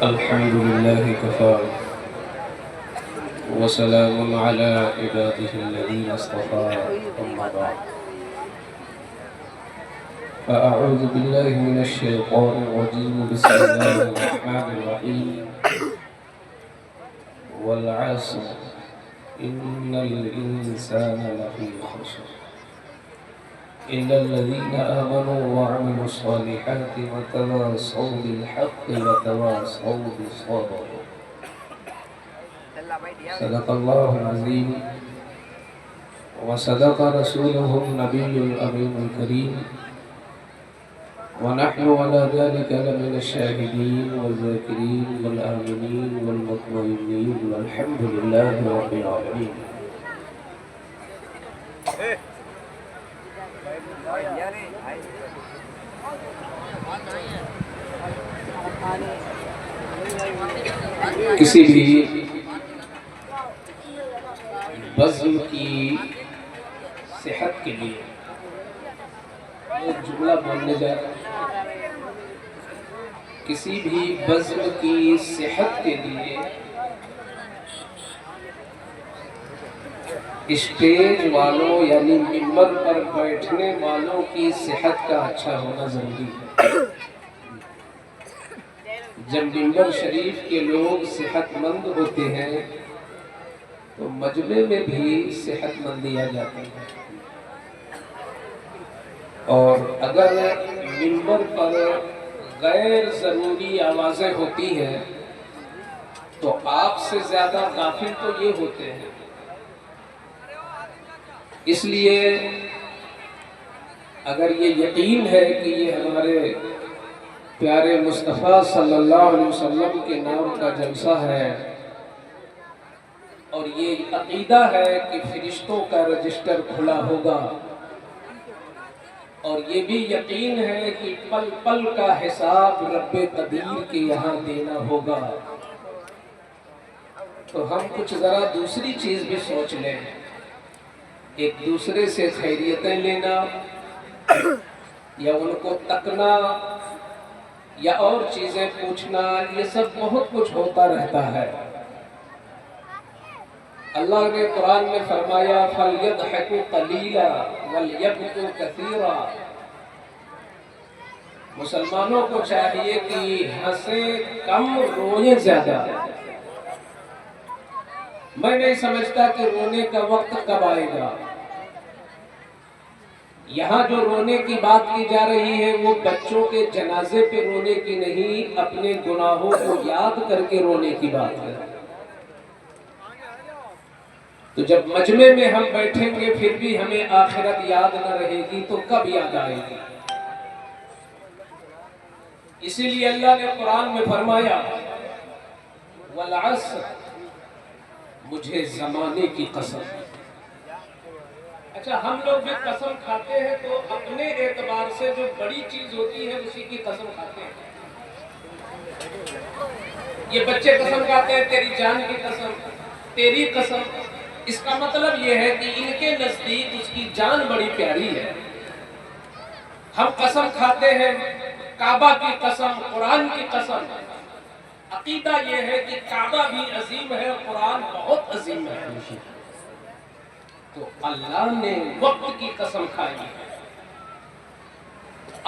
الحمد لله كفى وسلام على عباده الذين اصطفى أما بعد فأعوذ بالله من الشيطان الرجيم بسم الله الرحمن الرحيم والعصر إن الإنسان لفي خسر إلا الذين آمنوا وعملوا الصالحات وتواصوا بالحق وتواصوا بالصبر صدق الله العظيم وصدق رسوله النبي الأمين الكريم ونحن على ذلك لمن الشاهدين والذاكرين والآمنين والمطمئنين والحمد لله رب العالمين. کسی بھی بزم کی صحت کے لیے ایک جملہ بولنے جا رہا ہوں. کسی بھی بزم کی صحت کے لیے اسٹیج والوں یعنی ممبر پر بیٹھنے والوں کی صحت کا اچھا ہونا ضروری ہے. جب ممبر شریف کے لوگ صحت مند ہوتے ہیں تو مجمع میں بھی صحت مندی آ جاتی ہے. اور اگر ممبر پر غیر ضروری آوازیں ہوتی ہیں تو آپ سے زیادہ غافل تو یہ ہوتے ہیں. اس لیے اگر یہ یقین ہے کہ یہ ہمارے پیارے مصطفیٰ صلی اللہ علیہ وسلم کے نام کا جلسہ ہے اور یہ عقیدہ ہے کہ فرشتوں کا رجسٹر کھلا ہوگا اور یہ بھی یقین ہے کہ پل پل کا حساب رب قدیر کے یہاں دینا ہوگا، تو ہم کچھ ذرا دوسری چیز بھی سوچ لیں. ایک دوسرے سے خیریتیں لینا یا ان کو تکنا یا اور چیزیں پوچھنا، یہ سب بہت کچھ ہوتا رہتا ہے. اللہ نے قرآن میں فرمایا فَلْيَضْحَكُوا قَلِيلًا وَلْيَبْكُوا كَثِيرًا. مسلمانوں کو چاہیے کہ ہنسیں کم روئیں زیادہ. میں نہیں سمجھتا کہ رونے کا وقت کب آئے گا. یہاں جو رونے کی بات کی جا رہی ہے وہ بچوں کے جنازے پہ رونے کی نہیں، اپنے گناہوں کو یاد کر کے رونے کی بات ہے. تو جب مجمع میں ہم بیٹھیں گے پھر بھی ہمیں آخرت یاد نہ رہے گی تو کب یاد آئے گی؟ اسی لیے اللہ نے قرآن میں فرمایا والعصر، مجھے زمانے کی قسم. اچھا، ہم لوگ بھی قسم کھاتے ہیں تو اپنے اعتبار سے جو بڑی چیز ہوتی ہے اسی کی قسم کھاتے ہیں. یہ بچے قسم کھاتے ہیں تیری جان کی قسم، تیری قسم. اس کا مطلب یہ ہے کہ ان کے نزدیک اس کی جان بڑی پیاری ہے. ہم قسم کھاتے ہیں کعبہ کی قسم، قرآن کی قسم. عقیدہ یہ ہے کہ کعبہ بھی عظیم ہے، قرآن بہت عظیم ہے. تو اللہ نے وقت کی قسم کھائی ہے.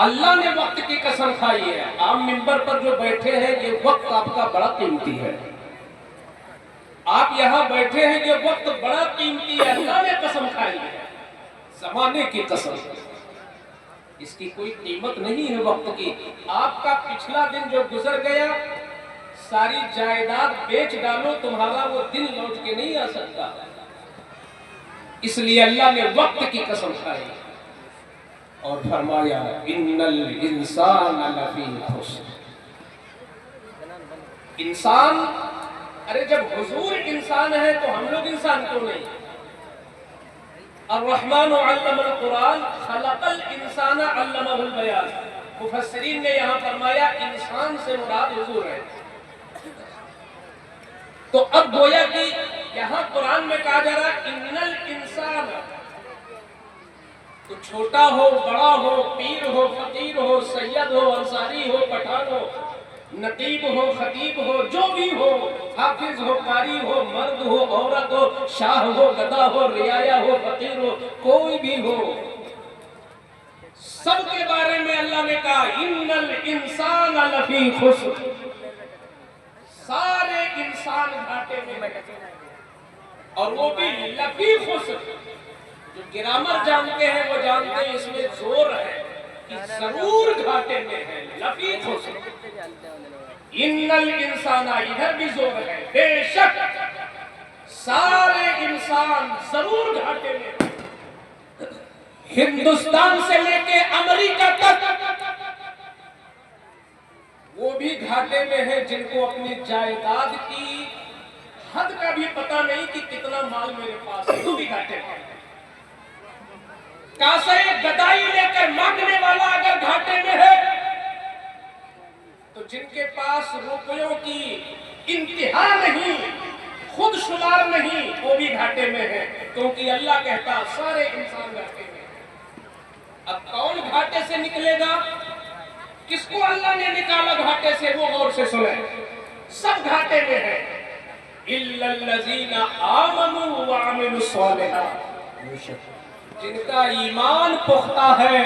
اللہ نے وقت کی قسم کھائی ہے. آپ ممبر پر جو بیٹھے ہیں یہ وقت آپ کا بڑا قیمتی ہے. آپ یہاں بیٹھے ہیں یہ وقت بڑا قیمتی ہے. اللہ نے قسم کھائی ہے زمانے کی قسم. اس کی کوئی قیمت نہیں ہے وقت کی. آپ کا پچھلا دن جو گزر گیا ساری جائیداد بیچ ڈالو، تمہارا وہ دن لوٹ کے نہیں آ سکتا. اس لیے اللہ نے وقت کی قسم کھائی اور فرمایا ان الانسان لفی خسر. انسان، ارے جب حضور انسان ہے تو ہم لوگ انسان کیوں نہیں؟ الرحمن علم القرآن خلق الانسان علمہ البیان. مفسرین نے یہاں فرمایا انسان سے مراد حضور ہے. تو اب گویا کہ یہاں قرآن میں کہا جا رہا ہے ان الانسان، تو چھوٹا ہو بڑا ہو پیر ہو فقیر ہو سید ہو انصاری ہو پٹھان ہو नकीब हो, खतीब हो, जो भी हो, हाफिज हो, कारी हो, मर्द हो, औरत हो, शाह हो, गदा हो, रियाया हो, फकीर हो, कोई भी हो, सबके बारे में अल्लाह ने कहा इन्नल इंसान लफी खुस्र, सारे इंसान घाटे में, और वो भी लफी खुस्र। जो ग्रामर जानते हैं वो जानते हैं इसमें जोर है कि जरूर घाटे में है, लफी खुस्र। इन्नल इंसाना, इधर भी जोर है, बेशक सारे इंसान जरूर घाटे में है। हिंदुस्तान से लेके अमेरिका तक वो भी घाटे में है जिनको अपनी जायदाद की हद का भी पता नहीं कि कितना माल मेरे पास है, वो भी घाटे में है। कासे गदाई लेकर मांगने वाला अगर घाटे में है तो जिनके पास रुपयों की इंतहा नहीं, खुद शुमार नहीं, वो भी घाटे में है, क्योंकि अल्लाह कहता सारे इंसान घाटे में है। अब कौन घाटे से निकलेगा, किसको अल्लाह ने निकाला घाटे से, वो गौर से सुने। सब घाटे में है, इल्लल्लज़ीना आमनू व अमिलुस सालिहात, जिनका ईमान पुख्ता है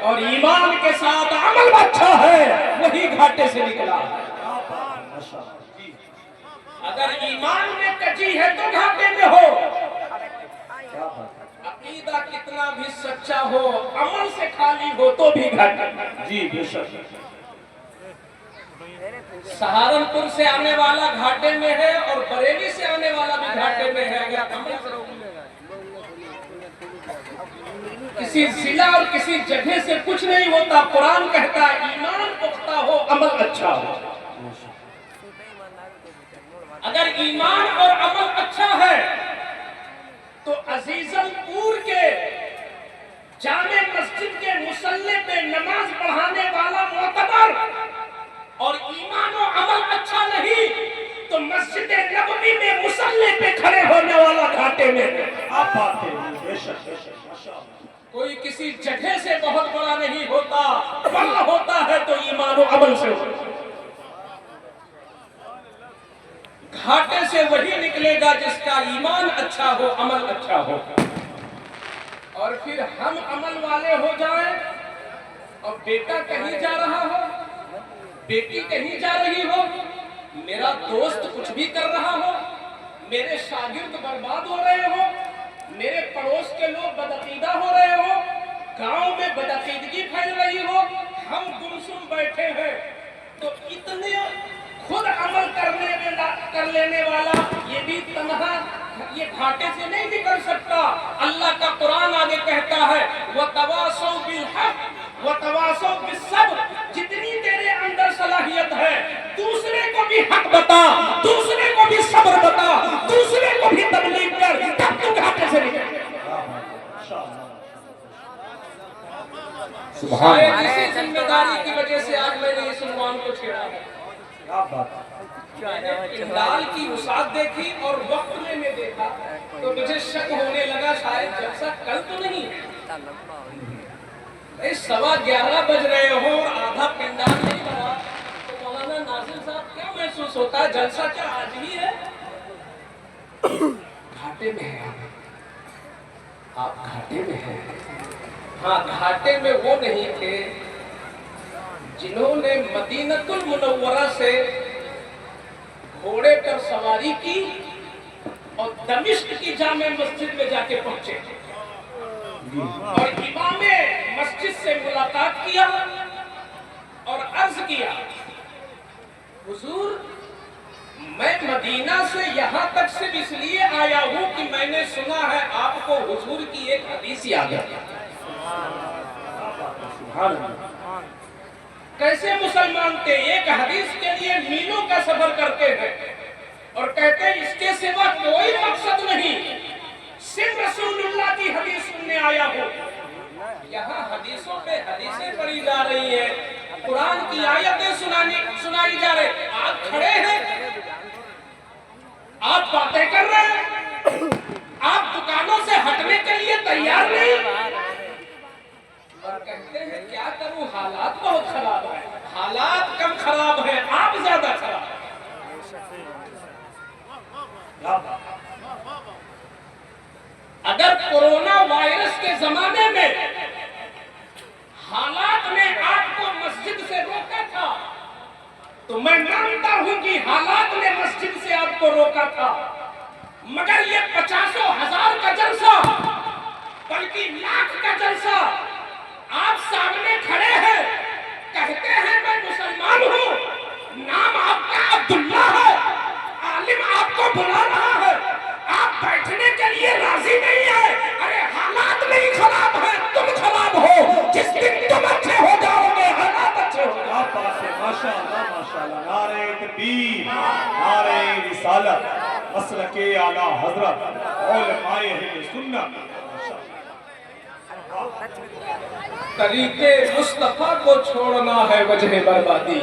और ईमान के साथ अमल अच्छा है, वही घाटे से निकला है। अगर ईमान में कजी है तो घाटे में हो, अकीदा कितना भी सच्चा हो, अमल से खाली हो तो भी घाटे में। जी बेशक। सहारनपुर से आने वाला घाटे में है और बरेली से आने वाला भी घाटे में है। अगर अमल किसी जिला और किसी जगह से कुछ नहीं होता, कुरान कहता है ईमान पुख्ता हो, अमल अच्छा हो। अगर ईमान और अमल अच्छा है तो अजीजलपुर के जामे मस्जिद के मुसल्ले पे नमाज पढ़ाने वाला मोतबर, और ईमान और अमल अच्छा नहीं तो मस्जिद नबवी में मुसल्ले पे खड़े होने वाला घाटे में। आप बात कोई किसी जगह से बहुत बड़ा नहीं होता, बड़ा होता है तो ईमान और अमल से होता। घाटे से वही निकलेगा जिसका ईमान अच्छा हो, अमल अच्छा हो। और फिर हम अमल वाले हो जाएं और बेटा कहीं जा रहा हो, बेटी कहीं जा रही हो, मेरा दोस्त कुछ भी कर रहा हो, मेरे शागिर्द बर्बाद हो रहे हो, मेरे पड़ोस के लोग बदअकीदा हो रहे हो, गांव में बदअकीदगी फैल रही हो, हम गुमसुम बैठे हैं, तो इतने खुद अमल कर लेने वाला ये भी तन्हा ये घाटे से नहीं निकल सकता। अल्लाह का कुरान आगे कहता है वतवासौ बिल हक वतवासौ बिस सब्र, जितनी तेरे अंदर सलाहियत है दूसरे को भी हक बता, दूसरे को भी सब्र बता, दूसरे को भी तबलीग कर, तब तू घाटे से निकल। सुभान अल्लाह। इसी जिम्मेदारी की वजह से आज मैंने इस उन्वान को छेड़ा है। क्या बात है। इंदाल की उसाद देखी और वक्त में देखा तो मुझे शक होने लगा शायद जलसा कल तो नहीं है। 11:15 बज रहे हो और आधा पिंडाल नहीं बना तो मौलाना नासिर साहब क्या महसूस होता है, जलसा क्या आज ही है? घाटे में है आप घाटे में हैं। हाँ, घाटे में वो नहीं थे जिन्होंने मदीनतुल मुनव्वरा से घोड़े पर सवारी की और दमिश्क की जामे मस्जिद में जाके पहुंचे और इमामे मस्जिद से मुलाकात किया और अर्ज किया, हुजूर मैं मदीना से यहाँ तक सिर्फ इसलिए आया हूँ कि मैंने सुना है आपको हुजूर की एक हदीस याद है। कैसे मुसलमान थे, एक हदीस के लिए मीलों का सफर करते हैं और कहते हैं इसके सिवा कोई मकसद नहीं, सिर्फ रसूलुल्लाह की हदीस सुनने आया हूँ। यहाँ हदीसों पे हदीसें पढ़ी जा रही है, कुरान की आयतें सुनाई जा रही। आप खड़े हैं, आप बातें कर रहे हैं, आप दुकानों से हटने के लिए तैयार नहीं और कहते हैं क्या करूं, हालात बहुत खराब है। हालात कम खराब है, आप اگر کورونا وائرس کے زمانے میں حالات نے آپ کو مسجد سے روکا تھا تو میں مانتا ہوں کہ حالات نے مسجد سے آپ کو روکا تھا، مگر یہ 50,000 کا جلسہ بلکہ لاکھ کا جلسہ آپ سامنے کھڑے ہیں، کہتے ہیں میں مسلمان ہوں، نام آپ کا عبداللہ ہے، عالم آپ کو بلا رہا ہے، آپ بیٹھنے کے لیے راضی نہیں ہے۔ ارے حالات نہیں خراب ہیں، تم خراب ہو، جس دن تم اچھے ہو جاؤ گے حالات اچھے ہو جاؤ گے۔ ماشاءاللہ ماشاءاللہ، نعرہ تکبیر، نعرہ رسالت، مسلک اعلیٰ حضرت، علماء اہل سنت۔ طریقے مصطفیٰ کو چھوڑنا ہے وجہ بربادی۔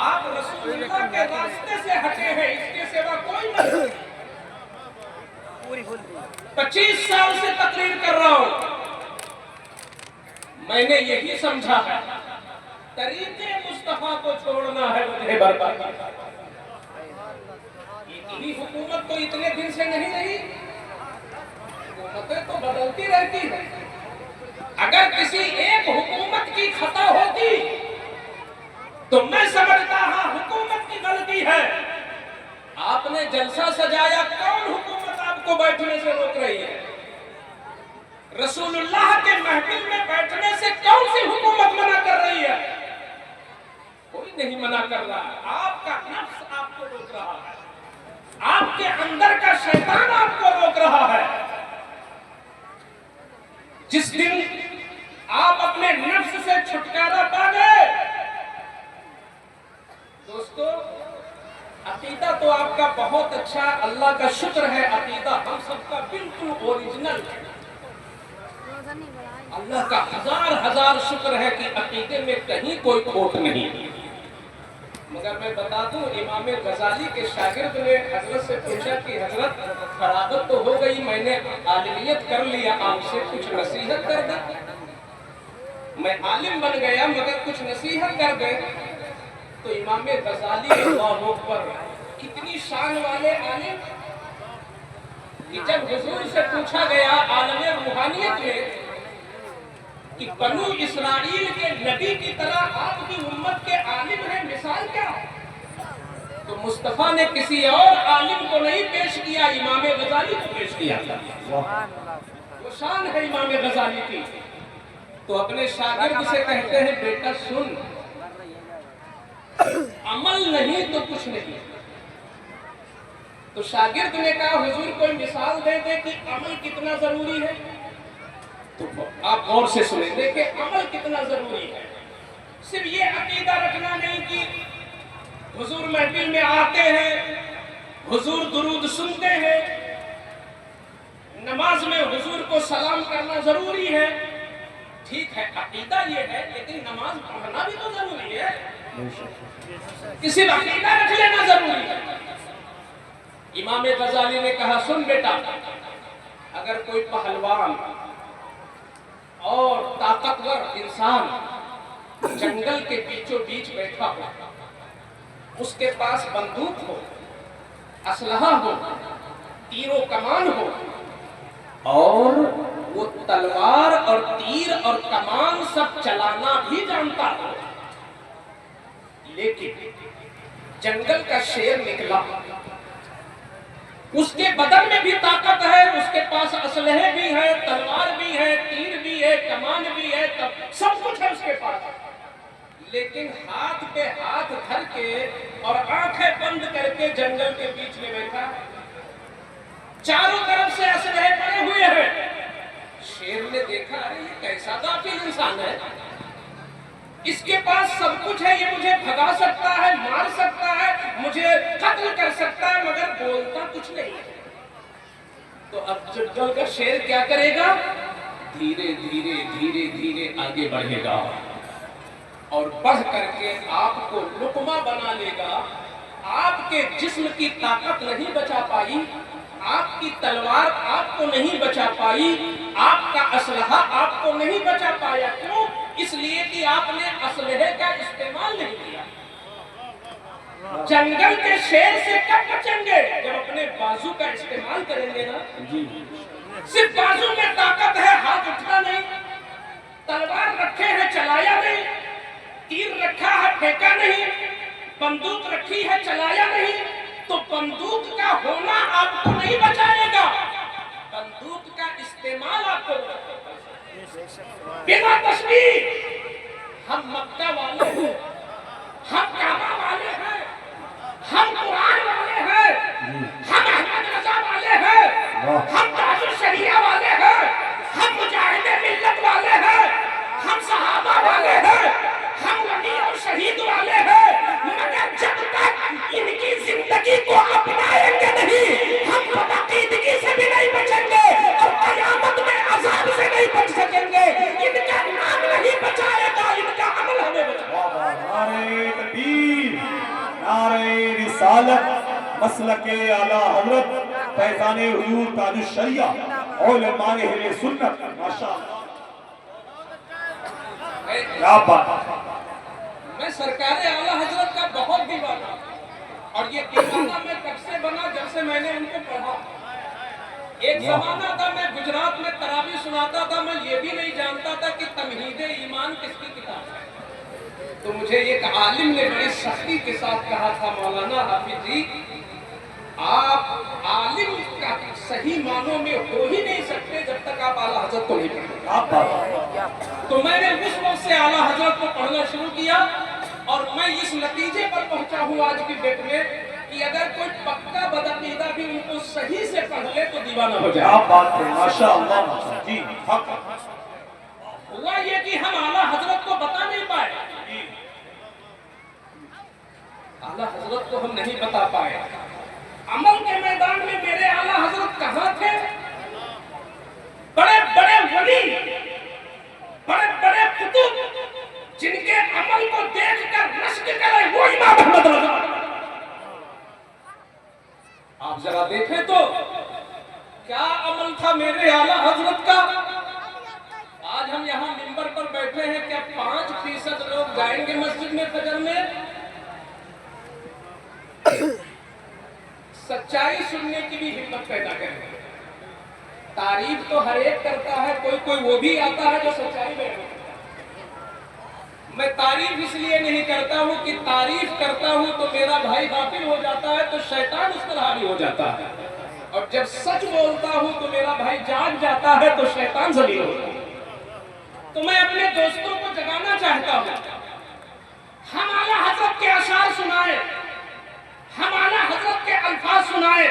آپ رسول اللہ کے راستے سے ہٹے ہیں، اس کے سوا کوئی نہیں۔ 25 سال سے تقریر کر رہا ہوں، میں نے یہی سمجھا ہے طریقے مصطفیٰ کو چھوڑنا ہے وجہ بربادی۔ اتنی حکومت تو اتنے دن سے نہیں رہی، حکومتیں تو بدلتی رہتی ہیں۔ اگر کسی ایک حکومت کی خطا ہوتی تو میں سمجھتا ہاں حکومت کی غلطی ہے۔ آپ نے جلسہ سجایا، کون حکومت آپ کو بیٹھنے سے روک رہی ہے؟ رسول اللہ کے محفل میں بیٹھنے سے کون سی حکومت منع کر رہی ہے؟ کوئی نہیں منع کر رہا، آپ کا نفس آپ کو روک رہا ہے، آپ کے اندر کا شیطان آپ کو روک رہا ہے۔ جس دن آپ اپنے نفس سے چھٹکارا پا گئے، دوستو عقیدہ تو آپ کا بہت اچھا، اللہ کا شکر ہے، عقیدہ ہم سب کا بالکل اوریجنل ہے۔ اللہ کا ہزار شکر ہے کہ عقیدے میں کہیں کوئی کھوٹ نہیں۔ مگر میں بتا دوں، امام غزالی کے شاگرد نے حضرت سے پوچھا کہ حضرت فراغت تو ہو گئی، میں نے عالمیت کر لیا، آپ سے کچھ نصیحت کر دیں۔ میں عالم بن گیا مگر کچھ نصیحت کر دیں۔ تو امام غزالی اللہ اکبر، کتنی شان والے عالم، کہ جب حضور سے پوچھا گیا عالم روحانیت میں کہ بنو اسرائیل کے نبی کی طرح آپ کی امت کے عالم ہیں، مثال کیا؟ تو مصطفیٰ نے کسی اور عالم کو نہیں پیش کیا، امام غزالی کو پیش کیا تھا۔ وہ شان ہے امام غزالی کی۔ تو اپنے شاگرد سے کہتے ہیں بیٹا سن، عمل نہیں تو کچھ نہیں۔ تو شاگرد نے کہا حضور کوئی مثال دے دے کہ عمل کتنا ضروری ہے۔ تو آپ غور سے سنیں، دیکھیں عمل کتنا ضروری ہے۔ صرف یہ عقیدہ رکھنا نہیں کہ حضور محفل میں آتے ہیں، حضور درود سنتے ہیں، نماز میں حضور کو سلام کرنا ضروری ہے، ٹھیک ہے عقیدہ یہ ہے، لیکن نماز پڑھنا بھی تو ضروری ہے، کسی عقیدہ رکھ لینا ضروری ہے۔ امام غزالی نے کہا سن بیٹا، اگر کوئی پہلوان اور طاقتور انسان جنگل کے بیچوں بیچ بیٹھا ہو، اس کے پاس بندوق ہو، اسلحہ ہو، تیر و کمان ہو، اور وہ تلوار اور تیر اور کمان سب چلانا بھی جانتا ہو، لیکن جنگل کا شیر نکلا، اس کے بدن میں بھی طاقت ہے، اس کے پاس اسلحے بھی ہے، تلوار بھی ہے، تیر بھی ہے، کمان بھی ہے، سب کچھ ہے اس کے پاس، لیکن ہاتھ پہ ہاتھ دھر کے اور آنکھیں بند کر کے جنگل کے بیچ میں بیٹھا، چاروں طرف سے اسلحے پڑے ہوئے ہیں۔ شیر نے دیکھا ارے یہ کیسا غافل انسان ہے، اس کے پاس سب کچھ ہے، یہ مجھے بھگا سکتا ہے، مار سکتا ہے، مجھے قتل کر سکتا ہے، مگر بولتا کچھ نہیں ہے۔ تو اب جنگل کا شیر کیا کرے گا؟ دھیرے دھیرے دھیرے دھیرے آگے بڑھے گا اور بڑھ کر کے آپ کو لقمہ بنا لے گا۔ آپ کے جسم کی طاقت نہیں بچا پائی، آپ کی تلوار آپ کو نہیں بچا پائی، آپ کا اسلحہ آپ کو نہیں بچا پایا۔ کیوں؟ اس لیے کہ آپ نے اسلحے کا استعمال نہیں کیا۔ जंगल के शेर से कब बचेंगे? जब अपने बाजू का इस्तेमाल करेंगे ना। जी सिर्फ बाजू में ताकत है, हाथ उठता नहीं, तलवार रखे है चलाया नहीं, तीर रखा है फेंका नहीं, बंदूक रखी है चलाया नहीं, तो बंदूक का होना आपको नहीं बचाएगा, बंदूक का इस्तेमाल आपको बचाएगा। बिना तस्वीर हम मक्का वाले हैं, हम काबा वाले हैं, हम कुरान वाले हैं, हम अहमद रजा वाले हैं, हम ताजुल शरिया वाले हैं, हम मुजाहिदे मिल्लत वाले हैं, हम सहाबा वाले हैं, हम वली और शहीद वाले हैं। मगर जब तक इनकी जिंदगी को अपनाएंगे नहीं, हम बदअकीदगी से भी नहीं बचेंगे और कयामत में अजाब से नहीं बच सकेंगे। इनका नाम नहीं बचाएगा, इनका अमल हमें बचाएगा। नारे तकबीर, नारे रिसालत, मसलके आला हजरत फैजाने हुजूर ताजुल शरिया उलमाए अहले सुन्नत। माशाअल्लाह, क्या बात। मैं सरकार आला हजरत का बहुत दीवाना, और ये दीवाना मैं कब से बना, जब से मैंने उनको पढ़ा। एक जमाना था मैं गुजरात में तरावी सुनाता था, मैं ये भी नहीं जानता था कि तमहीदे ईमान किसकी किताब है। तो मुझे एक आलिम ने बड़ी सख्ती के साथ कहा था, मौलाना हाफिज जी आप आलिम का सही मानों में हो ही नहीं सकते जब तक आप आला हजरत को नहीं पढ़ेंगे। तो मैंने उस वक्त से आला हजरत को पढ़ना शुरू किया, और मैं इस नतीजे पर पहुंचा हूँ आज की डेट में कि अगर कोई पक्का बदअकीदा भी उनको सही से पढ़ ले तो दीवाना हो जाए। क्या बात है, माशाअल्लाह जी। हक हुआ ये कि हम आला हजरत को बता नहीं पाए, आला हजरत को हम नहीं बता पाए। अमल के मैदान में मेरे आला हजरत कहाँ थे? बड़े बड़े वली, बड़े बड़े कुतुब, जिनके अमल को देखकर रश्क करे, वो इमाम अहमद रजा। आप जरा देखें तो क्या अमल था मेरे आला हजरत का। आज हम यहाँ मिंबर पर बैठे हैं, क्या 5% लोग जाएंगे मस्जिद में फजर में? सच्चाई सुनने की भी हिम्मत पैदा करें। तारीफ तो हर एक करता है, कोई कोई वो भी आता है जो सच्चाई में है। मैं तारीफ इसलिए नहीं करता हूँ कि तारीफ करता हूँ तो मेरा भाई गाफिल हो जाता है, तो शैतान उस पर हावी हो जाता है, और जब सच बोलता हूँ तो मेरा भाई जाग जाता है, तो शैतान जलील होता है। तो मैं अपने दोस्तों को जगाना चाहता हूँ, हम आला हजरत के अशार सुनाए, हम आला हजरत के अल्फाज सुनाए,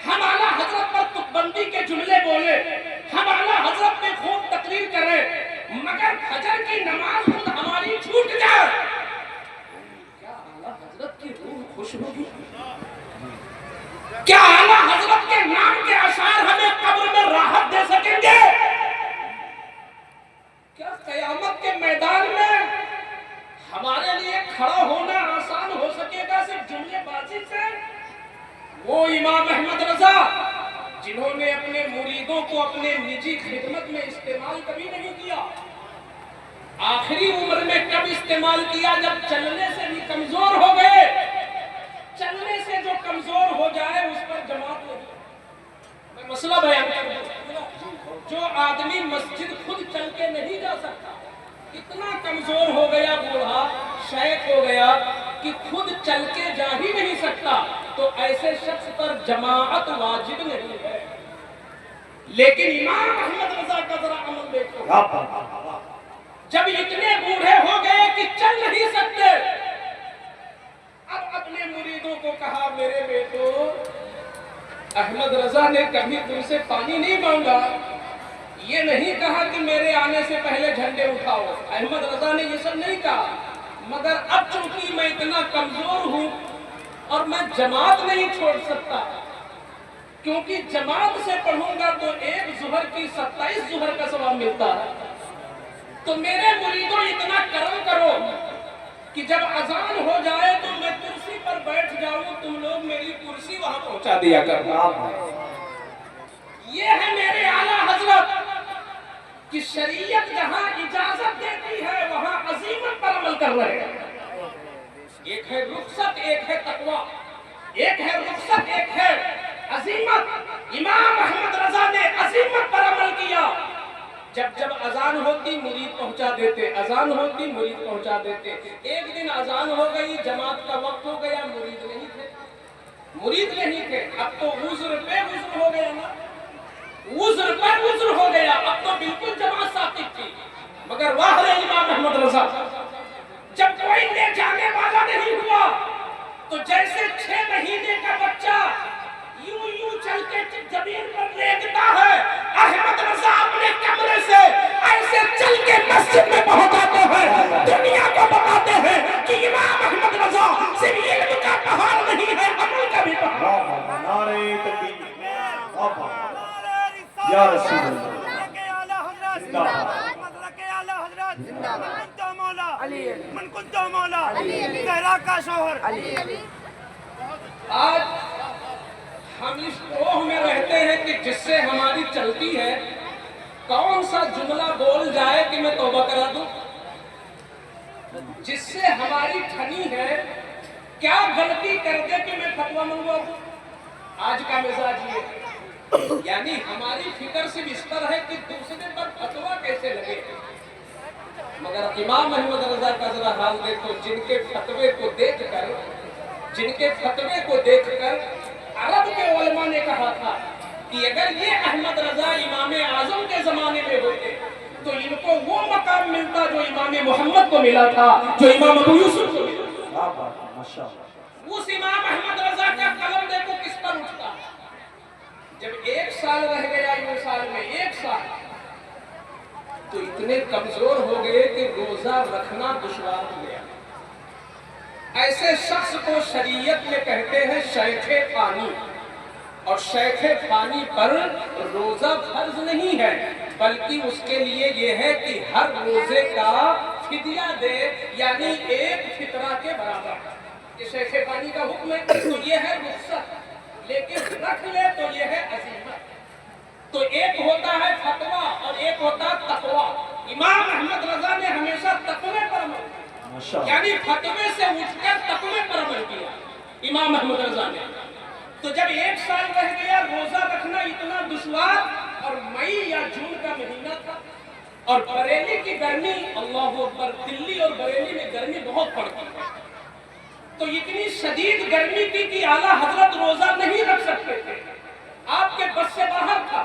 हम आला हजरत पर तुकबंदी के जुमले बोले, हम आला हजरत पे खूब तकरीर करें, मगर फजर की नमाज खुद हमारी छूट जाए, क्या आला हजरत की रूह खुश होगी? क्या आला हजरत के नाम के अशार हमें कब्र में राहत दे सकेंगे? क्या कयामत के मैदान में हमारे लिए खड़ा होना आसान हो सकेगा सिर्फ जुमलेबाजी से? वो इमाम अहमद रजा जिन्होंने अपने मुरीदों को अपने निजी खिदमत में इस्तेमाल कभी नहीं किया, आखिरी उम्र में कब इस्तेमाल किया? जब चलने से भी कमजोर हो गए। चलने से जो कमजोर हो जाए उस पर जमात नहीं। मैं मसला बयान कर दूं, जो आदमी मस्जिद खुद चल के नहीं जा सकता, इतना कमजोर हो गया, बूढ़ा शेख हो गया कि खुद चल के जा ही नहीं सकता, तो ऐसे शख्स पर जमाअत वाजिब नहीं है। लेकिन इमाम अहमद रजा का जरा अमल देखो, जब इतने बूढ़े हो गए कि चल नहीं सकते, अब अपने मुरीदों को कहा, मेरे बेटो, अहमद रजा ने कभी तुमसे पानी नहीं मांगा, ये नहीं कहा कि मेरे आने से पहले झंडे उठाओ, अहमद रजा ने ये सब नहीं कहा, मगर अब चूंकि मैं इतना कमजोर हूं और मैं जमात नहीं छोड़ सकता, क्योंकि जमात से पढ़ूंगा तो एक जुहर की 27 जुहर का सवाब मिलता है, तो मेरे मुरीदों इतना करम करो कि जब अजान हो जाए तो मैं कुर्सी पर बैठ जाऊं, तुम लोग मेरी कुर्सी वहां पहुंचा दिया करना। ये है मेरे आला हजरत कि शरीयत जहां इजाजत देती है वहां अजीमत पर अमल कर रहे हैं। ایک ہے رخصت، ایک ہے تقوی، ایک ہے رخصت، ایک ہے عزیمت۔ امام احمد رضا نے عزیمت پر عمل کیا۔ جب جب اذان ہوتی مرید پہنچا دیتے، اذان ہوتی مرید پہنچا دیتے۔ ایک دن اذان ہو گئی، جماعت کا وقت ہو گیا، مرید نہیں تھے، مرید نہیں تھے۔ اب تو عذر پہ عذر ہو گیا نا، عذر پر عذر ہو گیا، اب تو بالکل جماعت ثابت تھی۔ مگر واہ رے امام احمد رضا، جب کوئی لے جانے والا نہیں ہوا تو جیسے 6 مہینے کا بچہ یوں یوں چل کے زمین پر لیٹتا ہے، احمد رضا اپنے کمرے سے ایسے چل کے مسجد میں پہنچاتے ہیں، دنیا کو بتاتے ہیں کہ امام احمد رضا صرف علم کا پہاڑ نہیں ہے، عمل کا بھی پہاڑ۔ نعرہ تکبیر، یا رسول اللہ، من كنت مولا زہرا کا شوہر آج ہم اس کوہ میں رہتے ہیں کہ جس سے ہماری چلتی ہے، کون سا جملہ بول جائے کہ میں توبہ کرا دوں، جس سے ہماری ٹھنی ہے کیا غلطی کر دے کہ میں فتویٰ منگوا دوں۔ آج کا مزاج یہ ہے، یعنی ہماری فکر صرف اس پر ہے کہ دوسرے پر فتویٰ کیسے لگے۔ مگر امام احمد رضا کا ذرا حال دیکھو، جن کے فتوے کو دیکھ کر، جن کے فتوے کو دیکھ کر عرب کے علماء نے کہا تھا کہ اگر یہ احمد رضا امام اعظم کے زمانے میں ہوتے تو ان کو وہ مقام ملتا جو امام محمد کو ملا تھا، جو امام ابو یوسف کو ملا۔ کیا بات ہے، ماشاءاللہ۔ اس امام احمد رضا کا قلم دیکھو کس پر اٹھتا۔ جب 1 سال رہ گیا، 1 سال میں 1 سال تو اتنے کمزور ہو گئے کہ روزہ رکھنا دشوار ہو گیا۔ ایسے شخص کو شریعت میں کہتے ہیں شیخ فانی، اور شیخ فانی پر روزہ فرض نہیں ہے، بلکہ اس کے لیے یہ ہے کہ ہر روزے کا فدیہ دے، یعنی 1 فطرہ کے برابر۔ یہ شیخ فانی کا حکم ہے، تو یہ ہے رخصت، لیکن رکھ لے تو یہ ہے عزیمت۔ تو ایک ہوتا ہے فتویٰ اور ایک ہوتا ہے تقویٰ۔ امام احمد رضا نے ہمیشہ تقوی پر عمل کیا، یعنی فتوے سے اٹھ کر تقوی پر عمل کیا امام احمد رضا نے۔ تو جب 1 سال رہ گیا، روزہ رکھنا اتنا دشوار، اور مئی یا جون کا مہینہ تھا، اور بریلی کی گرمی، اللہ اکبر، دلی اور بریلی میں گرمی بہت پڑتی ہے، تو اتنی شدید گرمی تھی کہ اعلیٰ حضرت روزہ نہیں رکھ سکتے تھے، آپ کے بس سے باہر تھا۔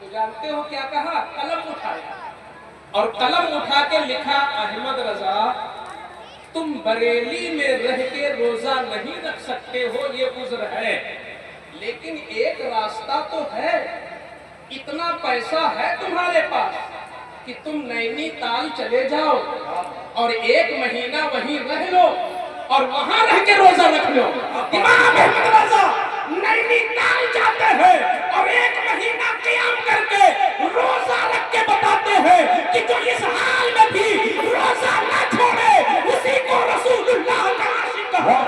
تو جانتے ہو کیا کہا؟ قلم اٹھایا اور قلم اٹھا کے لکھا، احمد رضا تم بریلی میں رہ کے روزہ نہیں رکھ سکتے ہو، یہ عذر ہے، لیکن ایک راستہ تو ہے، اتنا پیسہ ہے تمہارے پاس کہ تم نینی تال چلے جاؤ اور 1 مہینہ وہیں رہ لو اور وہاں رہ کے روزہ رکھ لو۔ امام احمد رضا نینی تال جاتے ہیں اور 1 مہینہ قیام کر کے روزہ رکھ کے بتاتے ہیں کہ جو اس حال میں بھی روزہ نہ چھوڑے اسی کو رسول اللہ کا عاشق کہا۔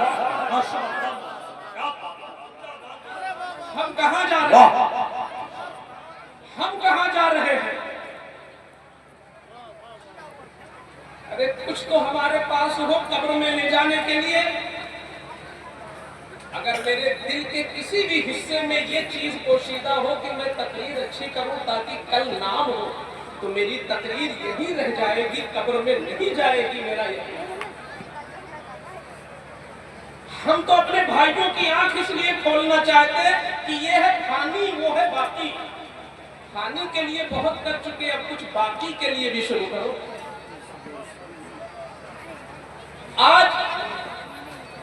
ہم کہاں جا رہے ہیں؟ ہم کہاں جا رہے ہیں؟ ارے کچھ تو ہمارے پاس ہو قبر میں لے جانے کے لیے۔ اگر میرے دل کے کسی بھی حصے میں یہ چیز پوشیدہ ہو کہ میں تقریر اچھی کروں تاکہ کل نام ہو، تو میری تقریر یہی رہ جائے گی، قبر میں نہیں جائے گی، میرا یقین۔ ہم تو اپنے بھائیوں کی آنکھ اس لیے کھولنا چاہتے ہیں کہ یہ ہے فانی، وہ ہے باقی۔ فانی کے لیے بہت کر چکے، اب کچھ باقی کے لیے بھی شروع کرو۔ آج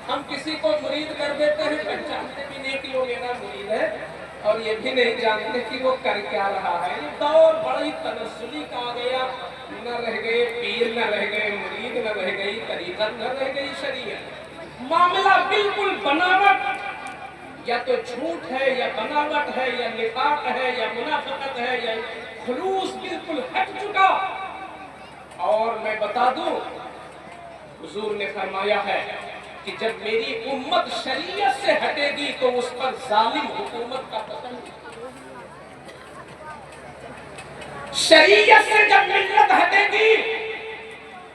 ہم کسی کو مرید کر دیتے ہیں، پہچانتے بھی نہیں کہ وہ میرا مرید ہے، اور یہ بھی نہیں جانتے کہ وہ کر کیا رہا ہے۔ یہ دور بڑا ہی تنزلی کا آ گیا، نہ رہ گئے پیر، نہ رہ گئے مرید، نہ رہ گئی طریقت، نہ رہ گئی شریعت۔ معاملہ بالکل بناوٹ، یا تو جھوٹ ہے یا بناوٹ ہے یا نفاق ہے یا منافقت ہے یا خلوص بالکل ہٹ چکا۔ اور میں بتا دوں، حضور نے فرمایا ہے کہ جب میری امت شریعت سے ہٹے گی تو اس پر ظالم حکومت کا پتن۔ شریعت سے جب ملت ہٹے گی،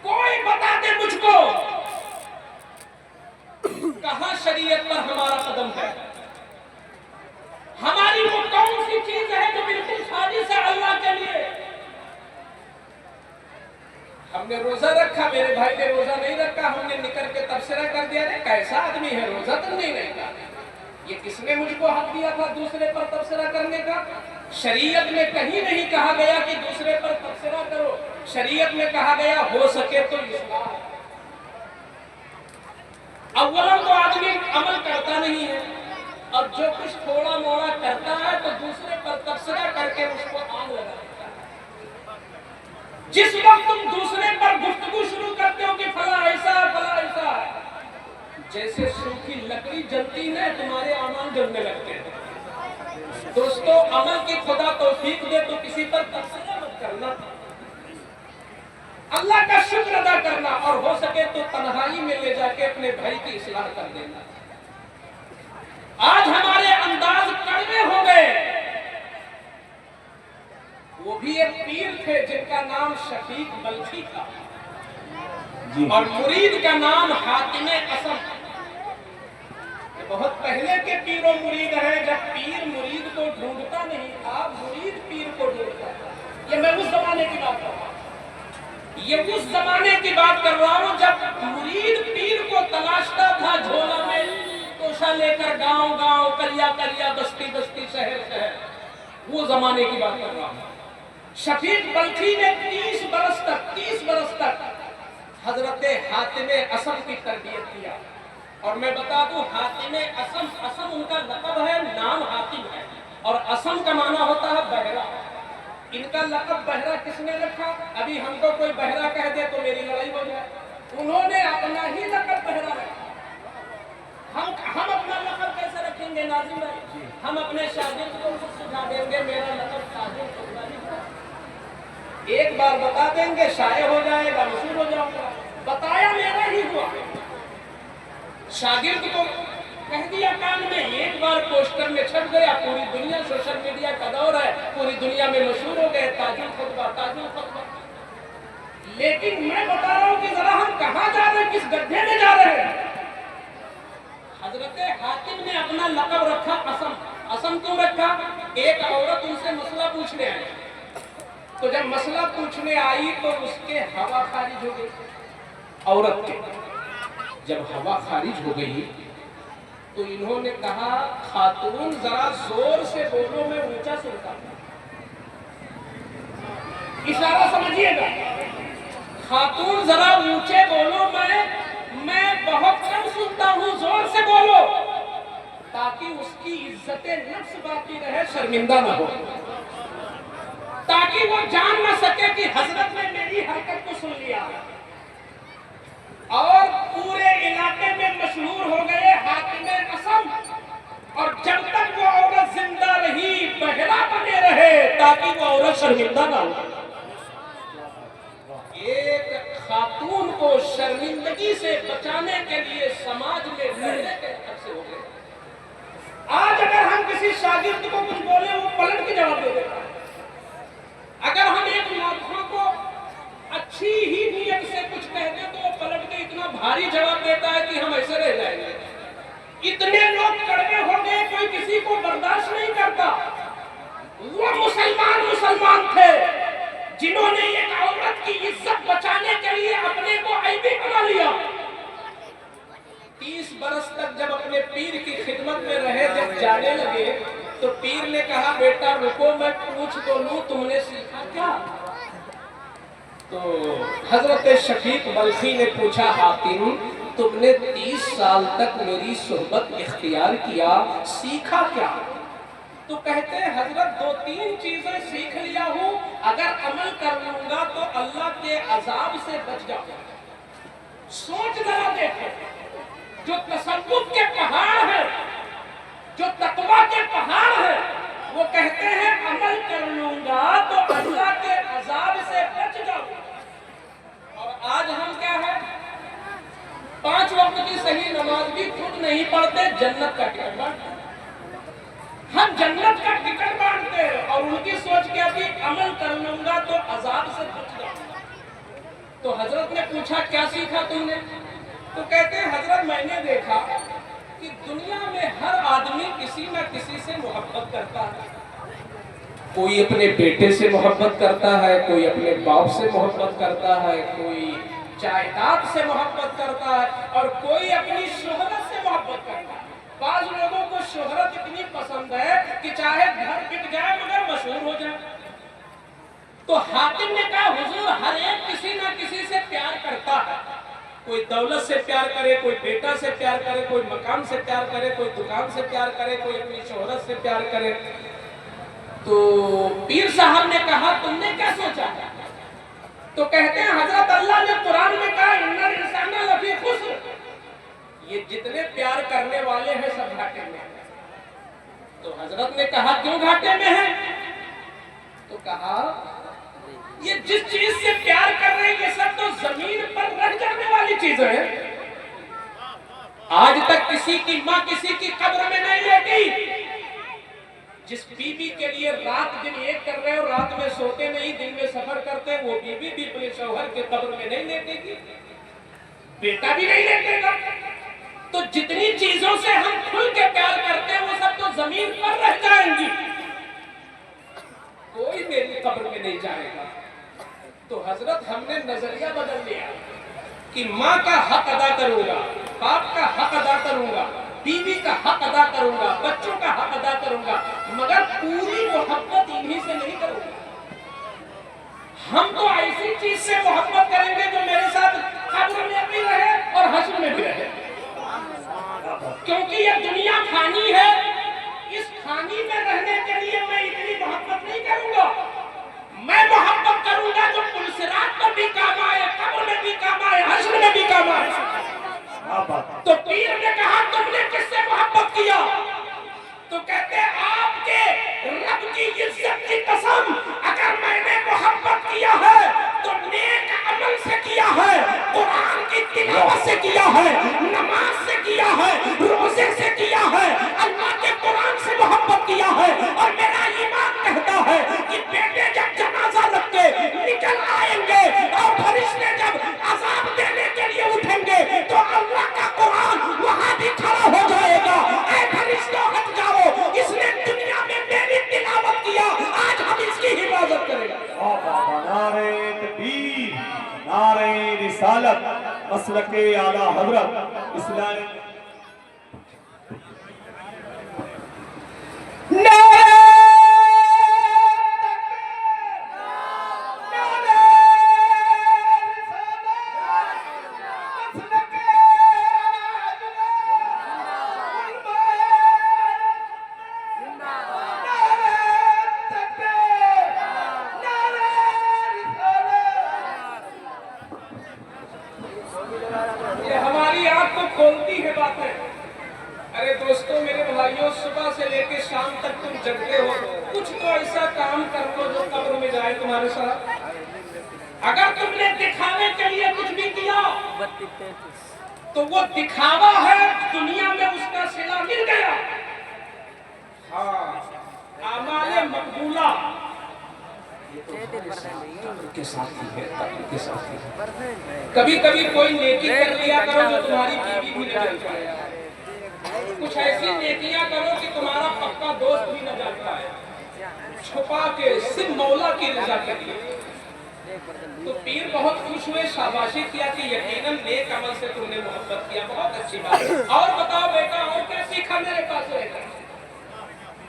کوئی بتا دے مجھ کو शरीयत पर हमारा कदम है। हमारी वो कौन सी चीज है जो बिल्कुल खालिस है अल्लाह के लिए। हमने रोजा रखा, मेरे भाई ने रोजा नहीं रखा, हमने निकल के तबसरा कर दिया, अरे कैसा आदमी है, रोजा तो नहीं रखा। ये किसने मुझको हक दिया था दूसरे पर तबसरा करने का? शरीयत में कहीं नहीं कहा गया कि दूसरे पर तबसरा करो। शरीयत में कहा गया हो सके तो इस्लाह। अव्वलन तो आदमी अमल करता नहीं है, और जो कुछ थोड़ा मोड़ा करता है तो दूसरे पर तबसरा करके उसको आग लगा देता है। जिस वक्त तुम दूसरे पर गुफ्तगू शुरू करते हो कि फला ऐसा है, जैसे सूखी लकड़ी जलती है तुम्हारे अमल जलने लगते हैं। दोस्तों, अमल की खुदा तौफीक दे तो किसी पर तबसरा मत करना, अल्लाह का शुक्र अदा करना, और हो सके तो तन्हाई में ले जाके अपने भाई की इस्लाह कर देना। आज हमारे अंदाज कड़वे हो गए। वो भी एक पीर थे जिनका नाम शफीक बल्खी था, और मुरीद का नाम हातिमे असम। बहुत पहले के पीरों मुरीद हैं, जब पीर मुरीद को ढूंढता नहीं था, मुरीद पीर को ढूंढता था। ये मैं उस जमाने की बात कर रहा हूँ, ये उस जमाने की बात कर रहा हूँ जब मुरीद पीर को तलाशता था, झोला में तोशा लेकर गांव गांव, कलिया कलिया, बस्ती बस्ती, शहर शहर। वो जमाने की बात कर रहा हूँ। शफीक बल्खी ने 30 बरस तक हजरत हातिमे असम की तरबियत किया। और मैं बता दूं, हातिमे असम उनका लक़ब है, नाम हातिम है, और असम का माना होता है बहरा। इनका लक़ब बहरा किसने रखा? अभी हमको कोई बहरा कह दे तो मेरी लड़ाई हो जाए। उन्होंने अपना ही लक़ब बहरा रखा। हम अपना लक़ब कैसे रखेंगे नाज़िम भाई? हम अपने शागिर्द को खुद सुझा देंगे, मेरा लक़ब साजिद एक बार बता देंगे, शाये हो जाएगा, मशहूर हो जाऊंगा। बताया मेरा ही हुआ। शागिर्द को कह दिया कान में, एक बार पोस्टर में छप गया, पूरी दुनिया, सोशल मीडिया का दौर है, पूरी दुनिया में मशहूर हो गए, ताजुल खुतबा। लेकिन मैं बता रहा हूं कि जरा हम कहां जा रहे हैं, किस गड्ढे में जा रहे हैं। हजरत हातिम ने अपना लक़ब रखा असम। असम क्यों रखा? एक औरत उनसे मसला पूछने आई, तो जब मसला पूछने आई तो उसके हवा खारिज हो गई। औरत के जब हवा खारिज हो गई तो इन्होंने कहा, खातून जरा जोर से बोलो, मैं ऊंचा सुनता हूं। इशारा समझिएगा, खातून जरा ऊंचे बोलो, मैं बहुत कम सुनता हूं, जोर से बोलो, ताकि उसकी इज्जत नफ्स बाकी रहे, शर्मिंदा न हो, ताकि वो जान न सके कि हजरत ने मेरी हरकत को सुन लिया। और पूरे इलाके में मशहूर हो गए हातिमे असम। और जब तक वो औरत जिंदा रही, बहरा बने रहे, ताकि वो औरत शर्मिंदा ना हो। एक खातून को शर्मिंदगी से बचाने के लिए समाज में लड़ने के हक से हो गए। आज अगर हम किसी शागिर्द को कुछ बोले, वो पलट के जवाब दे देता है। अगर हम एक नौकरों को अच्छी ही नीयत से कुछ कहते तो वो पलट के इतना भारी जवाब देता है कि हम ऐसे रह जाएंगे। इतने लोग कड़वे हो गए, कोई किसी को बर्दाश्त नहीं करता। वो मुसलमान थे जिन्होंने एक औरत की इज्जत बचाने के लिए अपने को ऐबी बना लिया। 30 बरस तक जब अपने पीर की खिदमत में रहे, जब जाने लगे तो पीर ने कहा, बेटा रुको, मैं पूछ तो लूं, तुमने सीखा क्या? तो हजरत शफीक बल्खी ने पूछा, हातिम तुमने 30 साल तक मेरी सोहबत इख्तियार किया, सीखा क्या? तो कहते हैं, हजरत 2-3 चीजें सीख लिया हूं, अगर अमल कर लूंगा तो अल्लाह के अजाब से बच जाऊंगा। सोच जरा देखो, जो तसव्वुफ के पहाड़ है, जो तकवा के पहाड़ है, वो कहते हैं अमल कर लूंगा तो अल्लाह के अजाब से बच जाऊंगा। और आज हम क्या है, 5 वक्त की सही नमाज भी खुद नहीं पढ़ते, जन्नत का टिकट बांटते। हम जन्नत का टिकट बांटते हैं, और उनकी सोच क्या थी, अमल कर लूंगा तो अजाब से बच जाऊंगा। तो हजरत ने पूछा, क्या सीखा तुमने? तो कहते हैं, हजरत मैंने देखा कि दुनिया में हर आदमी किसी न किसी से मोहब्बत करता है। कोई अपने बेटे से मोहब्बत करता है, कोई अपने बाप से मोहब्बत करता है, कोई जायदाद से मोहब्बत करता है और कोई अपनी शोहरत से मोहब्बत करता है। बाज लोगों को शोहरत इतनी पसंद है कि चाहे घर बिक जाए मगर मशहूर हो जाए। तो हातिम ने कहा हुजूर हर एक किसी न किसी से प्यार करता है। कोई दौलत से प्यार करे, कोई बेटा से प्यार करे, कोई मकान से प्यार करे, कोई दुकान से प्यार करे, कोई अपनी शोहरत से प्यार करे। तो पीर साहब ने कहा तुमने क्या सोचा? तो कहते हैं हजरत अल्लाह ने कुरान में कहा इन्नल इंसाना लफी खुस्र, ये जितने प्यार करने वाले हैं सब घाटे में हैं। तो हजरत ने कहा क्यों घाटे में है? तो कहा ये जिस चीज से प्यार कर रहे हैं ये सब तो जमीन पर रह जाने वाली चीजें हैं। आज तक किसी की माँ किसी की कब्र में नहीं लेटी। जिस बीवी के लिए रात दिन एक कर रहे हो, रात में सोते नहीं, दिन में सफर करते, वो बीवी भी अपने शौहर के कब्र में नहीं लेटेगी, बेटा भी नहीं लेटेगा। तो जितनी चीजों से हम खुल के प्यार करते हैं वो सब तो जमीन पर रह जाएंगी, कोई मेरी कब्र में नहीं जाएगा। तो हजरत हमने नजरिया बदल लिया कि माँ का हक अदा करूंगा, बाप का हक अदा करूंगा, बीवी का हक अदा करूंगा, बच्चों का हक अदा करूंगा, मगर पूरी मोहब्बत इन्हीं से नहीं करूंगा। हम तो ऐसी चीज से मोहब्बत करेंगे जो मेरे साथ कब्र में भी रहे और हश्र में भी रहे, क्योंकि ये दुनिया फानी है। इस फानी में रहने के लिए मैं इतनी मोहब्बत नहीं करूंगा। मैं मोहब्बत करूंगा जो पुलसिरात पर भी काम आए, कब्र में भी काम आए, हश्र में भी काम आए। तो पीर ने कहा तुमने किससे मोहब्बत किया? तो कहते आपके रब की इज्जत की कसम, अगर मैंने मोहब्बत किया है तो नेक अमल से किया है, कुरान की तिलावत से किया है, नमाज से किया है, रोजे से किया है, अल्लाह के कुरान से मोहब्बत किया है। और मेरा ईमान कहता है कि बेटे जब जनाजा रख के निकल आएंगे और फरिश्ते जब अजाब देने के लिए उठेंगे तो अल्लाह का कुरान वहां भी खड़ा हो जाएगा। ऐ फरिश्तों हट जाओ, इसने दुनिया में मेरी तिलावत किया, आज हम इसकी हिफाजत करेंगे। नारे तकबीर, नारे रिसालत, मसलके आला हजरत इस्लाम। खोलती है बातें। अरे दोस्तों, मेरे भाइयों, सुबह से लेकर शाम तक तुम जगते हो, कुछ तो ऐसा काम कर लो जो कब्र में जाए तुम्हारे साथ। अगर तुमने दिखावे के लिए कुछ भी किया तो वो दिखावा है, दुनिया में उसका सिला मिल गया। हाँ, आमाले मकबूला के साथ ही है, के साथ ही है। कभी कभी कोई नेकी कर लिया करो जो तुम्हारी बीवी भी न जान पाए। कुछ ऐसी नेकियां करो कि तुम्हारा पक्का दोस्त भी न जान पाए, छुपा के सिर्फ मौला की रजा के लिए। तो पीर बहुत खुश हुए, शाबाशी किया कि यकीनन नेक अमल से तुमने मोहब्बत किया, बहुत अच्छी बात है। और बताओ बेटा, और क्या सीखा मेरे पास रहकर?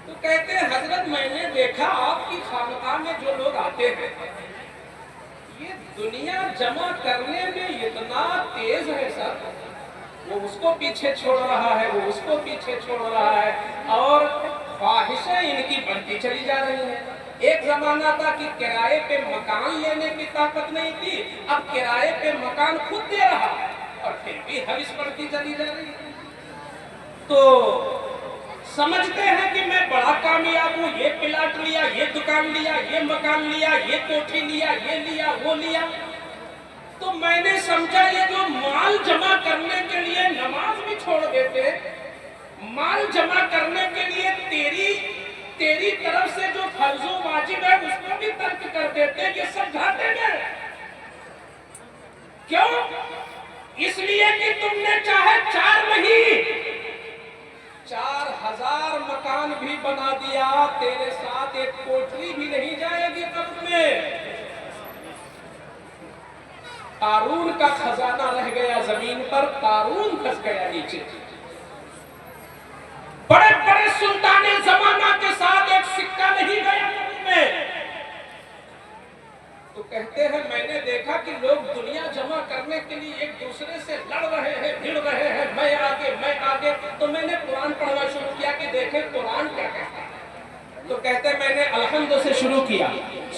तो कहते हैं हजरत, मैंने देखा आपकी खानकाह में जो लोग आते हैं ये दुनिया जमा करने में इतना तेज है सर, वो उसको पीछे छोड़ रहा है, वो उसको पीछे छोड़ रहा है, और ख्वाहिशें इनकी बढ़ती चली जा रही हैं। एक जमाना था कि किराए पे मकान लेने की ताकत नहीं थी, अब किराए पे मकान खुद दे रहा है और फिर भी हविस बढ़ती चली जा रही है। तो समझते हैं कि मैं बड़ा कामयाब हूँ, ये प्लाट लिया, ये दुकान लिया, ये मकान लिया, ये कोठी लिया, ये लिया, वो लिया। तो मैंने समझा ये जो माल जमा करने के लिए नमाज भी छोड़ देते, माल जमा करने के लिए तेरी तरफ से जो फर्जो वाजिब है उसको भी तर्क कर देते, ये सब घाटे में। क्यों? इसलिए कि तुमने चाहे 4 नहीं बना दिया, तेरे साथ एक कोठरी भी नहीं जाएगी कब्र में। कारून का खजाना रह गया जमीन पर, कारून फंस गया नीचे। बड़े बड़े सुल्ताने जमाना के साथ एक सिक्का नहीं गया कब्र में। तो कहते हैं मैंने देखा कि लोग दुनिया जमा करने के लिए एक दूसरे से लड़ रहे हैं, भिड़ रहे हैं, मैं आगे मैं आगे। तो मैंने कुरान पढ़ना शुरू किया कि देखें कुरान क्या कहता है। तो कहते मैंने अलहम्द से शुरू किया,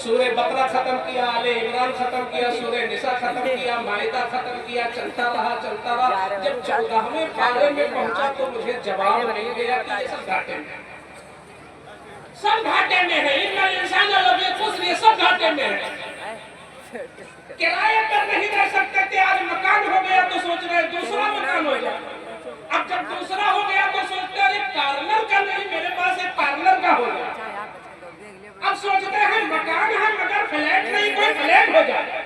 सूरह बकरा खत्म किया, आले इमरान खत्म किया, सूरह निसा खत्म किया, माइदा खत्म किया, चलता रहा। जब 14वें पारे में पहुंचा तो मुझे जवाब नहीं दिया कि ये सब घाटे में, सब घाटे में है। इन्नल इंसान लफी खुस्र, ये सब घाटे में है। किराए पर नहीं रह सकते थे, आज मकान हो गया तो सोच रहे दूसरा मकान हो जाए। अब जब दूसरा हो गया तो सोचते हैं पार्लर का नहीं, मेरे पास एक पार्लर का हो जाए। अब सोचते हैं मकान है मगर फ्लैट नहीं, कोई फ्लैट हो जाए।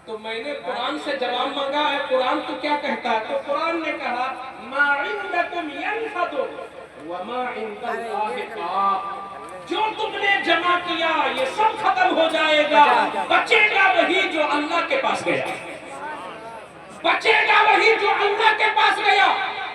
तो मैंने कुरान से जवाब मांगा है, कुरान तो क्या कहता है? तो कुरान ने कहा मा इंदकुम यनफदु व मा इंदल्लाहि बाक़। जो तुमने जमा किया ये सब खत्म हो जाएगा, बचेगा वही जो अल्लाह के पास गया, बचेगा वही जो अल्लाह के पास गया।